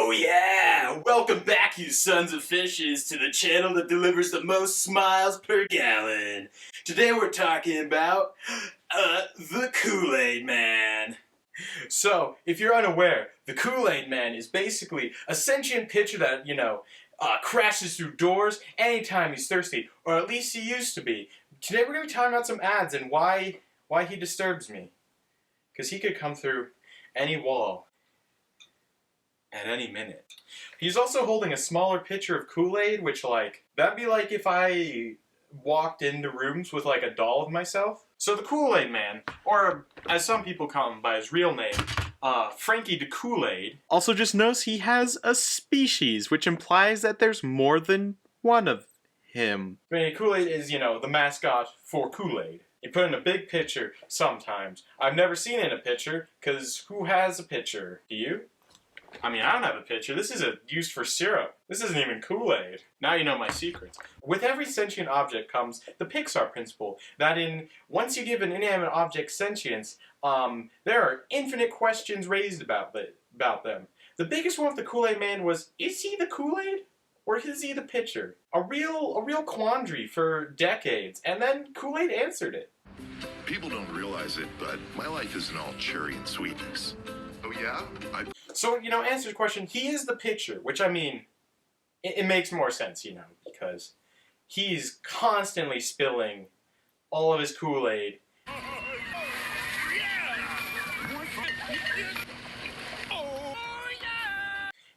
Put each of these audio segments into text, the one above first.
Oh yeah! Welcome back, you sons of fishes, to the channel that delivers the most smiles per gallon. Today we're talking about, the Kool-Aid Man. So, if you're unaware, the Kool-Aid Man is basically a sentient pitcher that, crashes through doors anytime he's thirsty, or at least he used to be. Today we're going to be talking about some ads and why he disturbs me. Because he could come through any wall at any minute. He's also holding a smaller pitcher of Kool-Aid, which, that'd be like if I walked into rooms with, a doll of myself. So the Kool-Aid Man, or as some people call him by his real name, Frankie the Kool-Aid, also just knows he has a species, which implies that there's more than one of him. I mean, Kool-Aid is, the mascot for Kool-Aid. You put in a big pitcher sometimes. I've never seen it in a pitcher, because who has a pitcher? Do you? I mean, I don't have a pitcher. This is used for syrup. This isn't even Kool-Aid. Now you know my secrets. With every sentient object comes the Pixar principle, that once you give an inanimate object sentience, there are infinite questions raised about them. The biggest one with the Kool-Aid Man was, is he the Kool-Aid? Or is he the pitcher? A real quandary for decades, and then Kool-Aid answered it. People don't realize it, but my life isn't all cherry and sweetness. Oh yeah? So, answer the question, he is the pitcher, which, I mean, it makes more sense, because he's constantly spilling all of his Kool-Aid.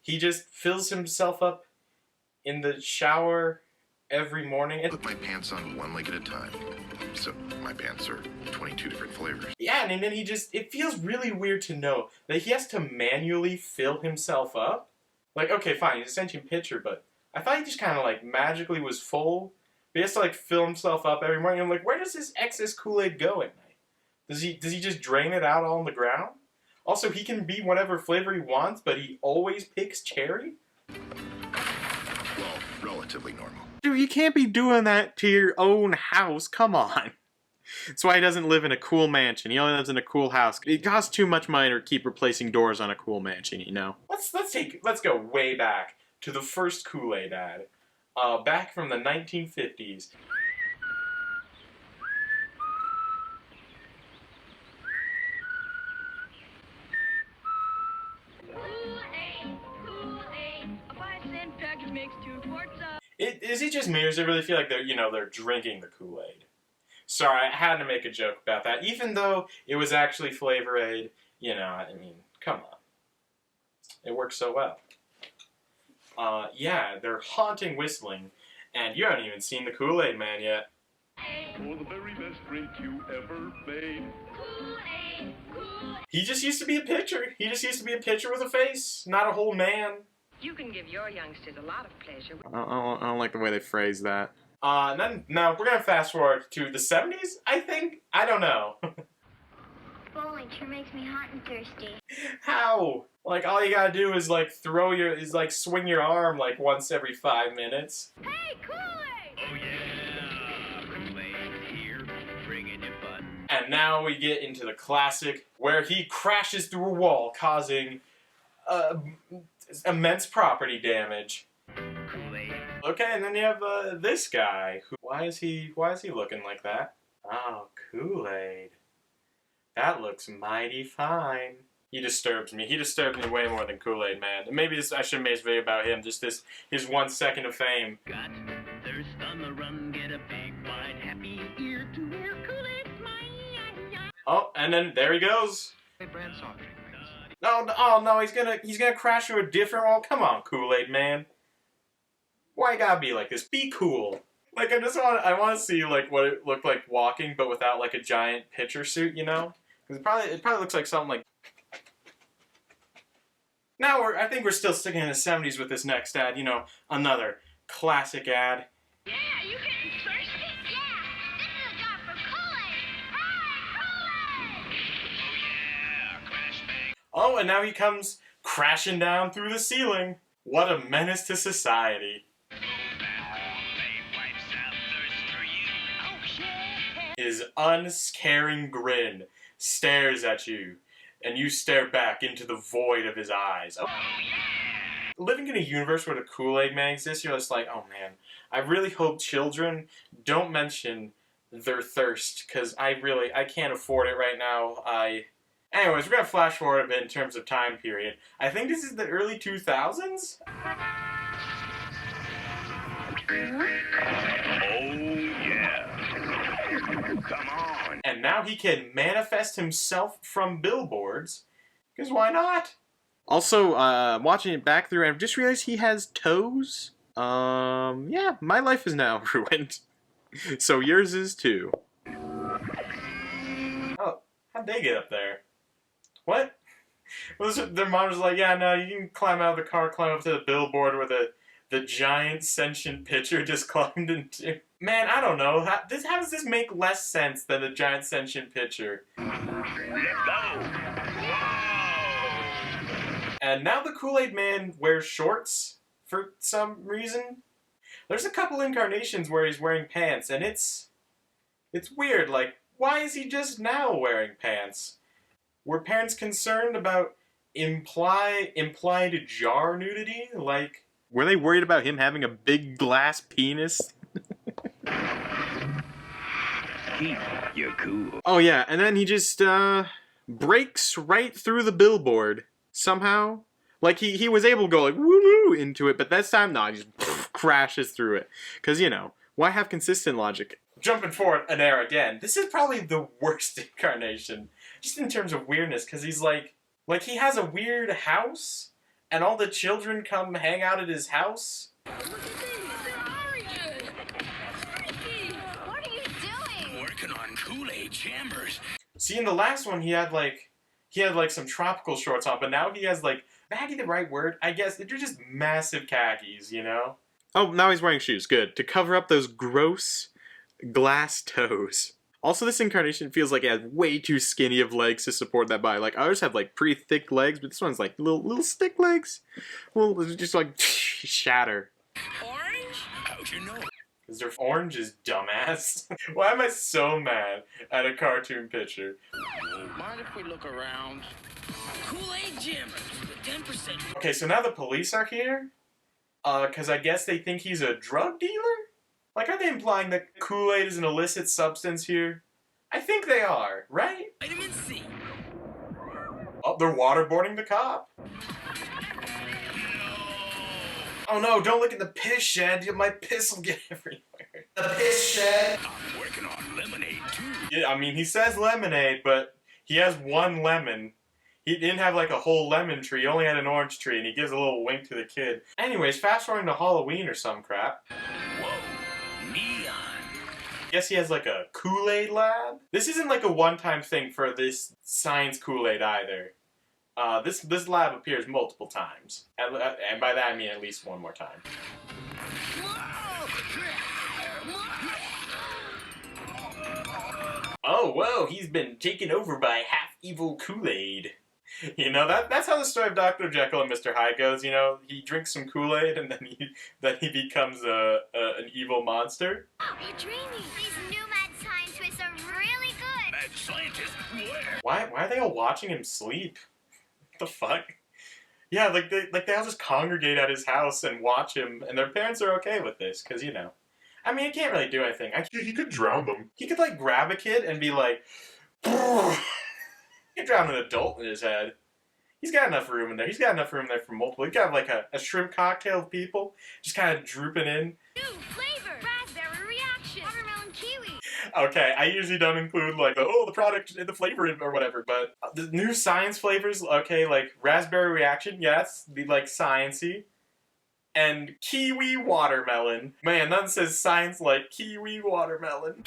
He just fills himself up in the shower every morning. I put my pants on one leg at a time. So my pants are 22 different flavors. Yeah, and then it feels really weird to know that he has to manually fill himself up. Okay, fine, he's a sentient pitcher, but I thought he just kind of magically was full. But he has to fill himself up every morning. I'm where does this excess Kool-Aid go at night? Does he just drain it out on the ground? Also, he can be whatever flavor he wants, but he always picks cherry? Well, relatively normal. Dude, you can't be doing that to your own house. Come on. That's why he doesn't live in a cool mansion. He only lives in a cool house. It costs too much money to keep replacing doors on a cool mansion, Let's go way back to the first Kool-Aid ad. Back from the 1950s. Is it just me, or does it really feel like they're drinking the Kool-Aid? Sorry, I had to make a joke about that, even though it was actually Flavor Aid. Come on. It works so well. Yeah, they're haunting whistling, and you haven't even seen the Kool-Aid Man yet. For the very best drink you ever made. Kool-Aid, Kool-Aid. He just used to be a pitcher. He just used to be a pitcher with a face, not a whole man. You can give your youngsters a lot of pleasure. I don't like the way they phrase that. Then we're gonna fast forward to the 70s, I think? I don't know. Bowling sure makes me hot and thirsty. How? All you gotta do is, swing your arm, once every 5 minutes. Hey, Kool-Aid! Oh yeah, Kool-Aid here, bringing you fun. And now we get into the classic, where he crashes through a wall, causing, immense property damage. Kool-Aid. Okay, and then you have this guy. Why is he looking like that? Oh, Kool-Aid. That looks mighty fine. He disturbs me. He disturbs me way more than Kool-Aid Man. And maybe I should make this video about him. Just his 1 second of fame. Got thirst on the run, get a big wide happy ear to hear Kool-Aid smile. Oh, and then there he goes. Brand soft drink. No, he's gonna crash through a different wall. Come on, Kool-Aid Man. Why you gotta be like this? Be cool. I want to see what it looked like walking, but without a giant pitcher suit, Because it probably looks like something like. Now I think we're still sticking in the 70s with this next ad. Another classic ad. Yeah, you getting thirsty? Yeah, this is a job for Kool-Aid. Hey, Kool-Aid! Oh yeah, crash bang. Oh, and now he comes crashing down through the ceiling. What a menace to society. His unscaring grin stares at you, and you stare back into the void of his eyes. Oh, yeah! Living in a universe where the Kool-Aid Man exists, you're just like, oh man, I really hope children don't mention their thirst, because I can't afford it right now. Anyways, we're gonna flash forward a bit in terms of time period. I think this is the early 2000s? Oh, yeah. Come on. And now he can manifest himself from billboards, because why not? Also, watching it back through, I just realized he has toes. Yeah, my life is now ruined. So yours is too. Oh, how'd they get up there? What? Well, their mom was like, yeah, no, you can climb out of the car, climb up to the billboard where the giant sentient pitcher just climbed into. Man, I don't know. How does this make less sense than the giant sentient pitcher? Let's go. And now the Kool-Aid Man wears shorts for some reason. There's a couple incarnations where he's wearing pants, and it's weird. Like, why is he just now wearing pants? Were parents concerned about implied jar nudity? Like, were they worried about him having a big glass penis? Keep your cool. Oh yeah, and then he just breaks right through the billboard somehow. Like he was able to go like woo into it, but this time no, he just crashes through it. Cause you know, why have consistent logic? Jumping forward an era again, this is probably the worst incarnation, just in terms of weirdness, cause he's like he has a weird house, and all the children come hang out at his house. What are you doing? Working on Kool-Aid chambers. See, in the last one, he had some tropical shorts on, but now he has like, baggy the right word? I guess they're just massive khakis, you know? Oh, now he's wearing shoes. Good. To cover up those gross glass toes. Also, this incarnation feels like it has way too skinny of legs to support that body. Like, others have like pretty thick legs, but this one's like little stick legs. Well, just like shatter. Orange? How'd you know? Because they're orange is dumbass. Why am I so mad at a cartoon picture? Mind if we look around? Kool-Aid jammers with 10%. Okay, so now the police are here? Because I guess they think he's a drug dealer? Like, are they implying that Kool-Aid is an illicit substance here? I think they are, right? Vitamin C. Oh, they're waterboarding the cop. Oh no, don't look at the piss shed. My piss will get everywhere. The piss shed. I'm working on lemonade too. Yeah, I mean, he says lemonade, but he has one lemon. He didn't have like a whole lemon tree. He only had an orange tree, and he gives a little wink to the kid. Anyways, fast forwarding to Halloween or some crap. Whoa, neon. Guess he has like a Kool-Aid lab? This isn't like a one-time thing for this science Kool-Aid either. This lab appears multiple times. And by that I mean at least one more time. Oh, whoa, he's been taken over by half-evil Kool-Aid. You know, that's how the story of Dr. Jekyll and Mr. Hyde goes, you know? He drinks some Kool-Aid and then he becomes an evil monster. Oh, you're dreaming. These new mad science twists are really good. Mad scientist, where? Why are they all watching him sleep? What the fuck? Yeah, like they all just congregate at his house and watch him, and their parents are okay with this, because, you know. I mean, he can't really do anything. He could drown them. He could, like, grab a kid and be like, he could drown an adult in his head. He's got enough room in there. He's got enough room there for multiple. He's got, like, a shrimp cocktail of people just kind of drooping in. New flavor. Raspberry reaction. Watermelon kiwi. Okay, I usually don't include, like, the product and the flavor or whatever, but the new science flavors, okay, like, raspberry reaction, yes, be, like, science-y. And kiwi watermelon. Man, none says science like kiwi watermelon.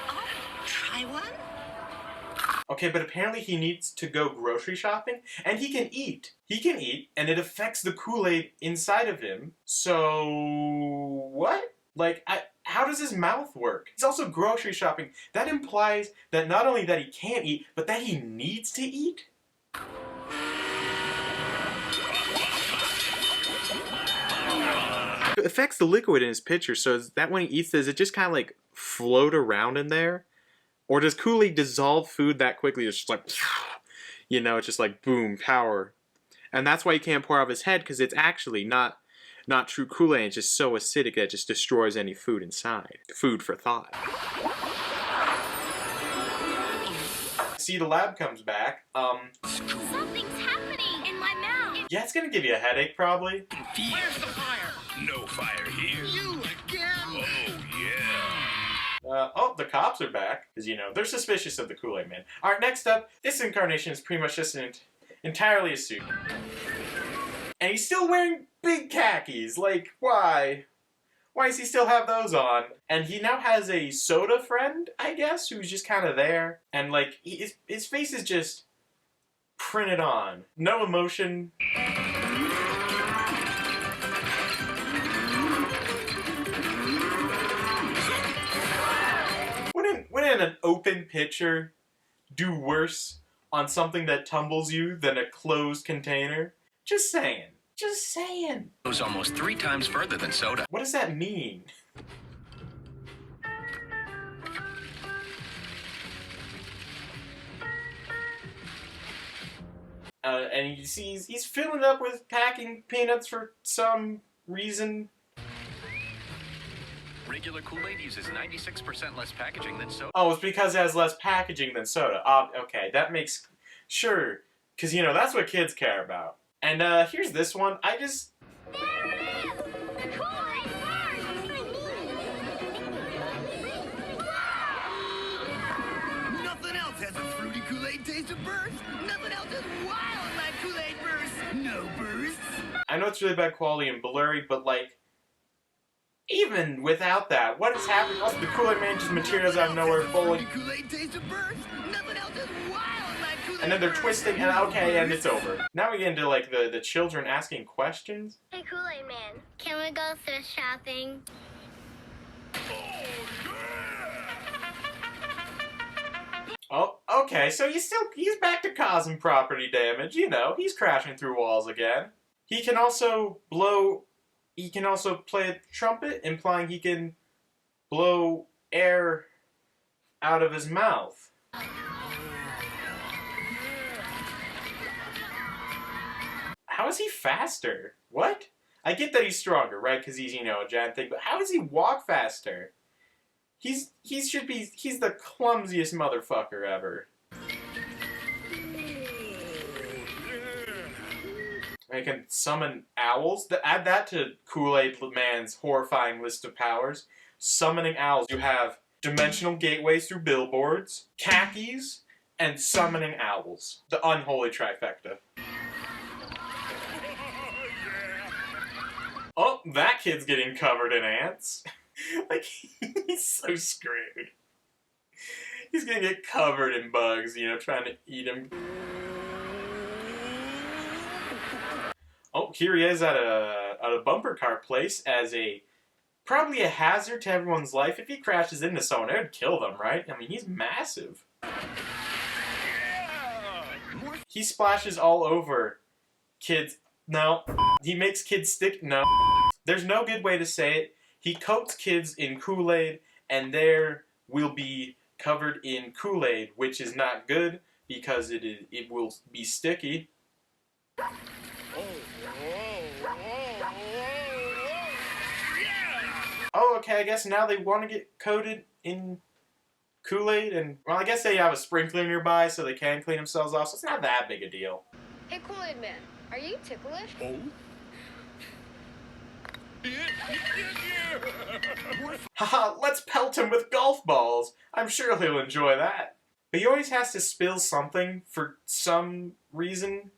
Oh, try one? Okay, but apparently he needs to go grocery shopping, and he can eat. He can eat, and it affects the Kool-Aid inside of him. So, what? Like, how does his mouth work? He's also grocery shopping. That implies that not only that he can't eat, but that he needs to eat? It affects the liquid in his pitcher, so is that when he eats, does it just kind of like float around in there? Or does Kool-Aid dissolve food that quickly? It's just like, you know, it's just like boom, power. And that's why you can't pour out of his head, because it's actually not true Kool-Aid. It's just so acidic that it just destroys any food inside. Food for thought. See, the lab comes back. Something's happening in my mouth. Yeah, it's gonna give you a headache, probably. Where's the fire? No fire here. You again? Oh, yeah. Oh, the cops are back. Because, they're suspicious of the Kool-Aid Man. Alright, next up, this incarnation is pretty much just entirely a suit. And he's still wearing big khakis. Like, why? Why does he still have those on? And he now has a soda friend, I guess, who's just kind of there. And, like, his face is just printed on. No emotion. Wouldn't an open pitcher do worse on something that tumbles you than a closed container? Just saying. Just saying. Goes almost 3 times further than soda. What does that mean? And you see he's filling it up with packing peanuts for some reason. Regular Kool-Aid uses 96% less packaging than soda. Oh, it's because it has less packaging than soda. Okay, that makes... Sure. Because, that's what kids care about. And, here's this one. There it is! Kool-Aid burst! Nothing else has a fruity Kool-Aid taste of burst. Nothing else is wild like Kool-Aid burst. No bursts. I know it's really bad quality and blurry, but, like... Even without that, what is happening? Also, the Kool-Aid Man just materials out of nowhere, fully. Kool-Aid taste of burst. Nothing else is wild like Kool-Aid And then they're burst. twisting, and okay, and it's over. Now we get into, like, the children asking questions. Hey, Kool-Aid Man, can we go thrift shopping? Oh, okay, so he's back to causing property damage, he's crashing through walls again. He can also play a trumpet, implying he can blow air out of his mouth. How is he faster? What? I get that he's stronger, right? Because he's, a giant thing, but how does he walk faster? He's the clumsiest motherfucker ever. I can summon owls. Add that to Kool-Aid Man's horrifying list of powers. Summoning owls. You have dimensional gateways through billboards, khakis, and summoning owls. The unholy trifecta. Oh, that kid's getting covered in ants. Like, he's so screwed. He's gonna get covered in bugs, trying to eat him. Oh, here he is at a bumper car place as probably a hazard to everyone's life. If he crashes into someone, it would kill them, right? I mean, he's massive. He splashes all over kids. No. He makes kids stick. No. There's no good way to say it. He coats kids in Kool-Aid, and there will be covered in Kool-Aid, which is not good because it will be sticky. Oh, okay, I guess now they want to get coated in Kool-Aid, and, well, I guess they have a sprinkler nearby so they can clean themselves off, so it's not that big a deal. Hey, Kool-Aid Man, are you ticklish? Oh? Haha, let's pelt him with golf balls. I'm sure he'll enjoy that. But he always has to spill something for some reason.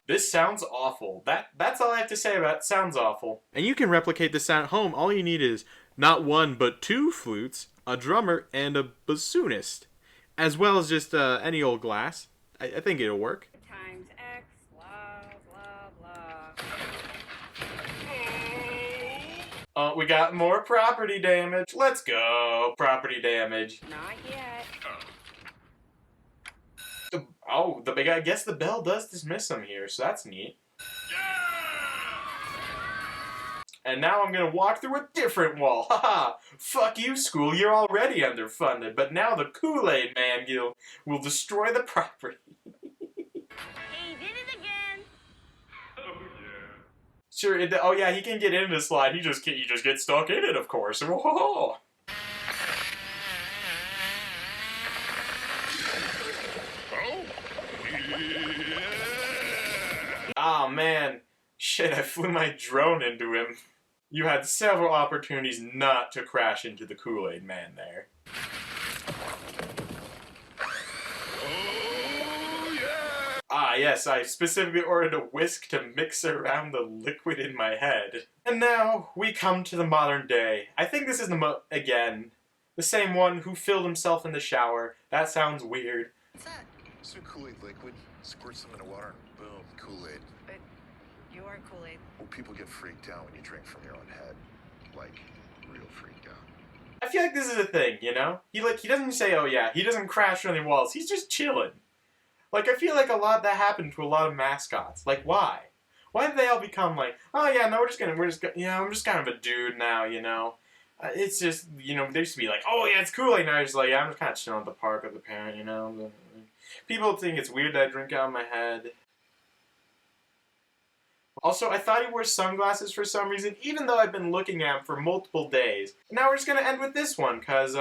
This sounds awful. That's all I have to say about it. Sounds awful. And you can replicate this sound at home. All you need is not one, but 2 flutes, a drummer, and a bassoonist. As well as just any old glass. I think it'll work. Times X, blah, blah, blah. Oh, we got more property damage. Let's go. Property damage. Not yet. Oh, I guess the bell does dismiss him here, so that's neat. And now I'm gonna walk through a different wall. Haha! Fuck you, school, you're already underfunded. But now the Kool-Aid Man will destroy the property. He did it again. Sure, oh yeah, he can get into the slide. You just get stuck in it, of course. Whoa. Oh man, shit, I flew my drone into him. You had several opportunities not to crash into the Kool-Aid Man there. Ah yes, I specifically ordered a whisk to mix around the liquid in my head. And now, we come to the modern day. I think this is again, the same one who filled himself in the shower. That sounds weird. What's that? Some Kool-Aid liquid, squirt some in the water, and boom, Kool-Aid. But you are Kool-Aid. Well, people get freaked out when you drink from your own head. Like, real freaked out. I feel like this is a thing, you know? He doesn't say, oh yeah, he doesn't crash on any walls, he's just chilling. Like, I feel like a lot of that happened to a lot of mascots. Like, why? Why did they all become like, oh yeah, no, you know, I'm just kind of a dude now, you know? It's just, you know, they used to be like, oh yeah, it's Kool-Aid. Now it's like, yeah, I'm just kind of chilling at the park with the parent, you know? People think it's weird that I drink out of my head. Also, I thought he wore sunglasses for some reason, even though I've been looking at him for multiple days. Now we're just gonna end with this one, cause,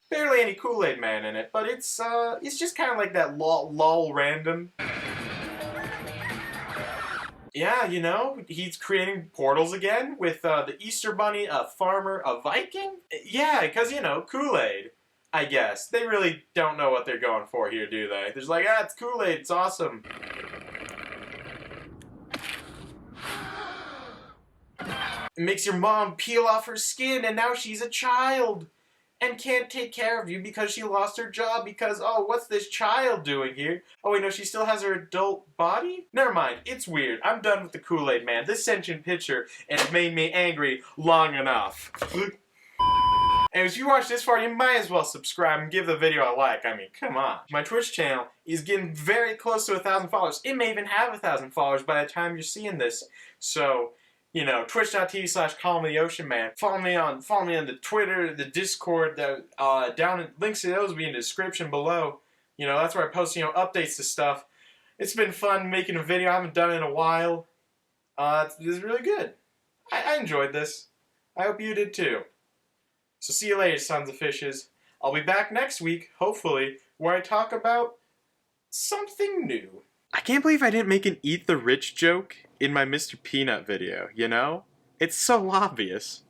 barely any Kool-Aid Man in it, but it's just kind of like that lol random. Yeah, you know, he's creating portals again with the Easter Bunny, a farmer, a Viking? Yeah, because, you know, Kool-Aid, I guess. They really don't know what they're going for here, do they? They're just like, ah, it's Kool-Aid, it's awesome. It makes your mom peel off her skin and now she's a child and can't take care of you because she lost her job because, oh, what's this child doing here? Oh, wait, no, she still has her adult body? Never mind, it's weird. I'm done with the Kool-Aid Man. This sentient picture has made me angry long enough. And if you watched this far, you might as well subscribe and give the video a like. I mean, come on. My Twitch channel is getting very close to 1,000 followers. It may even have 1,000 followers by the time you're seeing this. So, you know, twitch.tv/callmetheoceanman. Follow me on the Twitter, the Discord, links to those will be in the description below. You know, that's where I post, you know, updates to stuff. It's been fun making a video. I haven't done it in a while. This is really good. I enjoyed this. I hope you did too. So see you later, sons of fishes. I'll be back next week, hopefully, where I talk about something new. I can't believe I didn't make an Eat the Rich joke in my Mr. Peanut video, you know? It's so obvious.